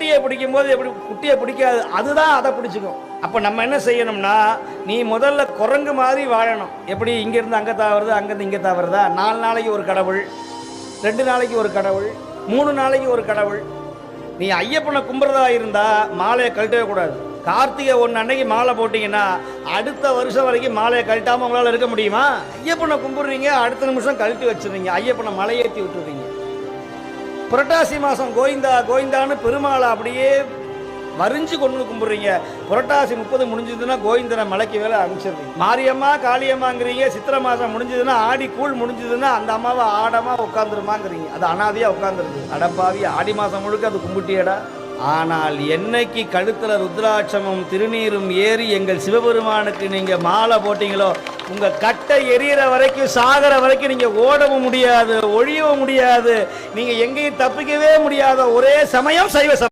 குட்டியை பிடிக்கும் போது எப்படி குட்டியை பிடிக்காது, அதுதான் அதை பிடிச்சிக்கும். அப்போ நம்ம என்ன செய்யணும்னா, நீ முதல்ல குரங்கு மாதிரி வாழணும். எப்படி இங்கேருந்து அங்கே தாவறது, அங்கேருந்து இங்கே தாவறதா? 4 நாளைக்கு ஒரு கடவுள், 2 நாளைக்கு ஒரு கடவுள், 3 நாளைக்கு ஒரு கடவுள். நீ ஐயப்பனை கும்புறதா இருந்தால் மாலையை கழட்டவே கூடாது. கார்த்திகை 1 அன்னைக்கு மாலை போட்டிங்கன்னா அடுத்த வருஷம் வரைக்கும் மாலையை கழட்டாமல் உங்களால் இருக்க முடியுமா? ஐயப்பனை கும்பிடுறீங்க, அடுத்த நிமிஷம் கழட்டி வச்சுருவீங்க, ஐயப்பனை மலையேற்றி விட்டுறீங்க. புரட்டாசி மாதம் கோவிந்தா கோவிந்தான்னு பெருமாளை அப்படியே வரிஞ்சு கொண்டு கும்பிட்றீங்க. புரட்டாசி 30 முடிஞ்சதுன்னா கோவிந்தனை மலைக்கு வேலை அனுப்பிச்சிடுறீங்க. மாரியம்மா காளியம்மாங்கிறீங்க. சித்திரை மாதம் முடிஞ்சதுன்னா ஆடி கூழ் முடிஞ்சதுன்னா அந்த அம்மாவை ஆடமாக உட்காந்துருமாங்கிறீங்க. அது அனாதையாக உட்காந்துருக்கு. அடப்பாவி, ஆடி மாதம் முழுக்க அது கும்பிட்டியடா. ஆனால் என்னைக்கு கழுத்துல ருத்ராட்சமும் திருநீரும் ஏறி எங்கள் சிவபெருமானுக்கு நீங்க மாலை போட்டீங்களோ, உங்க கட்டை எரியற வரைக்கும், சாகர வரைக்கும் நீங்க ஓடவும் முடியாது, ஒழியவும் முடியாது, நீங்க எங்கேயும் தப்பிக்கவே முடியாத ஒரே சமயம் சைவ சமயம்.